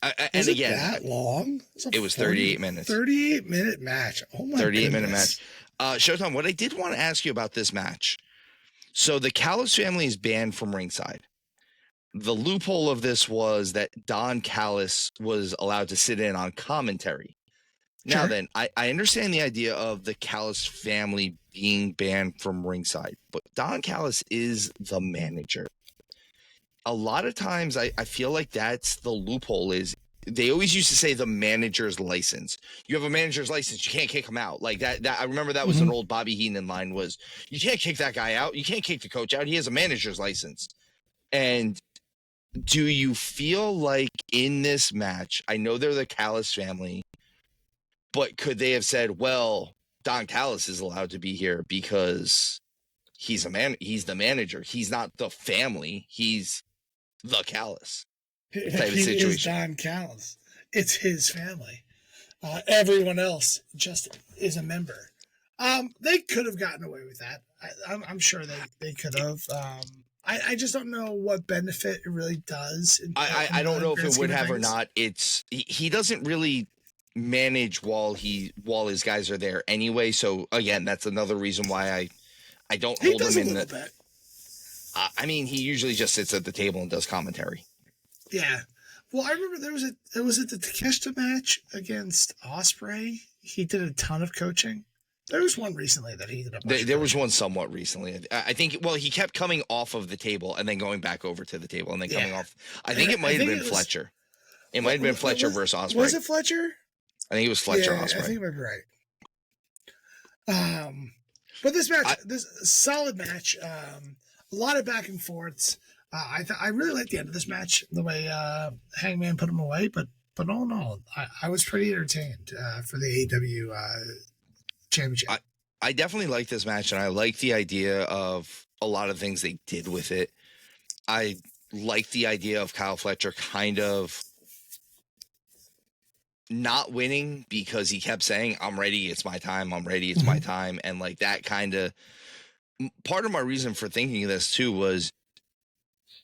And again, that long? It was 38 minutes. 38-minute match. Oh my 38-minute match. Showtime, what I did want to ask you about this match. So the Callis family is banned from ringside. The loophole of this was that Don Callis was allowed to sit in on commentary. Now Sure. then, I understand the idea of the Callis family being banned from ringside, but Don Callis is the manager. A lot of times I feel like that's the loophole. Is they always used to say the manager's license. You have a manager's license, you can't kick him out. Like that I remember that was an old Bobby Heenan line was, you can't kick that guy out. You can't kick the coach out. He has a manager's license. And do you feel like in this match, I know they're the Callis family, but could they have said, well, Don Callis is allowed to be here because he's the manager. He's not the family. He's the Callis type of situation. Is Don Callis. It's his family. Everyone else just is a member. They could have gotten away with that. I'm sure they could have. I just don't know what benefit it really does. I don't know if it would have or not. He doesn't really manage while his guys are there anyway. So again, that's another reason why I don't hold him in the bit. I mean, he usually just sits at the table and does commentary. Yeah. Well, I remember there was the Takeshita match against Ospreay. He did a ton of coaching. There was one recently that he did. There was one somewhat recently. I think. Well, he kept coming off of the table and then going back over to the table and then coming off. I think it might have been Fletcher. It might have been Fletcher versus Ospreay. Was it Fletcher? I think it was Fletcher Ospreay. I think you might be right. But this match, this solid match. A lot of back and forths. I really liked the end of this match, the way Hangman put him away. But all in all, I was pretty entertained for the AEW championship. I definitely like this match, and I like the idea of a lot of things they did with it. I like the idea of Kyle Fletcher kind of not winning because he kept saying, I'm ready, it's my time, I'm ready, it's my time. And like that kind of part of my reason for thinking of this too was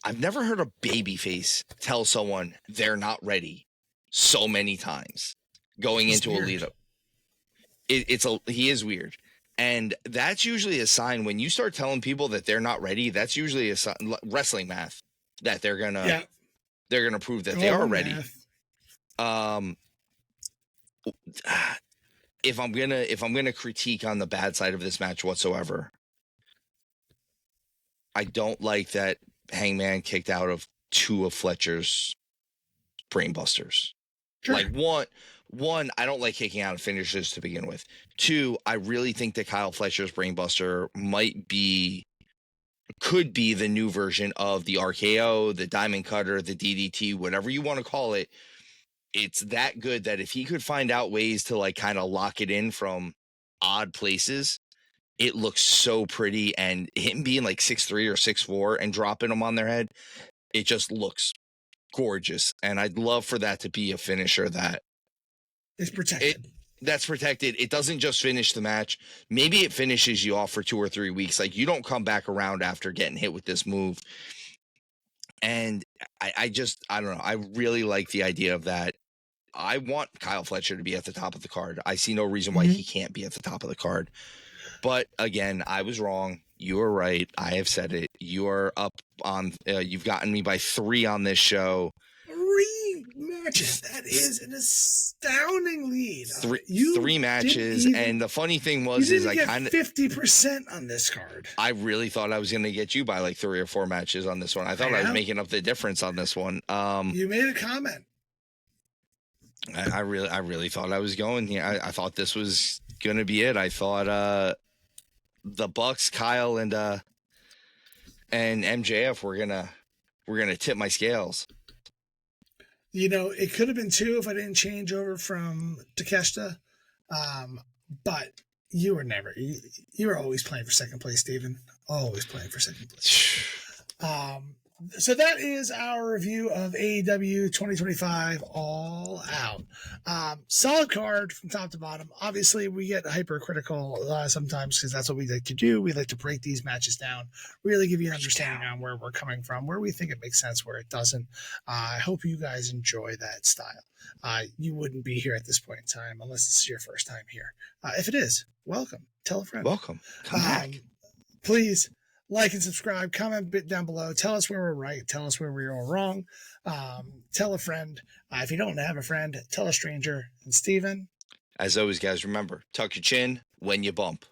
I've never heard a babyface tell someone they're not ready so many times going into a lead up. He is weird. And that's usually a sign when you start telling people that they're not ready. That's usually a sign, wrestling math, that they're gonna prove that they are ready. If I'm gonna critique on the bad side of this match whatsoever, I don't like that Hangman kicked out of 2 of Fletcher's brainbusters. Sure. Like one, I don't like kicking out of finishers to begin with. 2, I really think that Kyle Fletcher's brainbuster could be the new version of the RKO, the Diamond Cutter, the DDT, whatever you want to call it. It's that good that if he could find out ways to like kind of lock it in from odd places, it looks so pretty. And him being like 6'3" or 6'4" and dropping them on their head, it just looks gorgeous. And I'd love for that to be a finisher that is protected. That's protected. It doesn't just finish the match. Maybe it finishes you off for 2 or 3 weeks. Like you don't come back around after getting hit with this move. And I don't know. I really like the idea of that. I want Kyle Fletcher to be at the top of the card. I see no reason why he can't be at the top of the card. But again, I was wrong. You were right. I have said it. You are up on, you've gotten me by 3 on this show. 3 matches. That is an astounding lead. 3 matches. And the funny thing was, I kind of 50% on this card. I really thought I was going to get you by like 3 or 4 matches on this one. I thought I was making up the difference on this one. You made a comment. I really thought I was going here. I thought this was gonna be it. I thought the Bucks, Kyle, and MJF were gonna tip my scales. You know, it could have been 2 if I didn't change over from Takeshita. But you were never, you were always playing for second place, Steven. Always playing for second place. So that is our review of AEW 2025 All Out. Solid card from top to bottom. Obviously, we get hypercritical sometimes because that's what we like to do. We like to break these matches down, really give you an understanding on where we're coming from, where we think it makes sense, where it doesn't. I hope you guys enjoy that style. You wouldn't be here at this point in time unless this is your first time here. If it is, welcome. Tell a friend. Welcome. Come back. Please like and subscribe. Comment a bit down below. Tell us where we're right. Tell us where we're all wrong. Tell a friend. If you don't have a friend, tell a stranger. And Steven? As always, guys, remember, tuck your chin when you bump.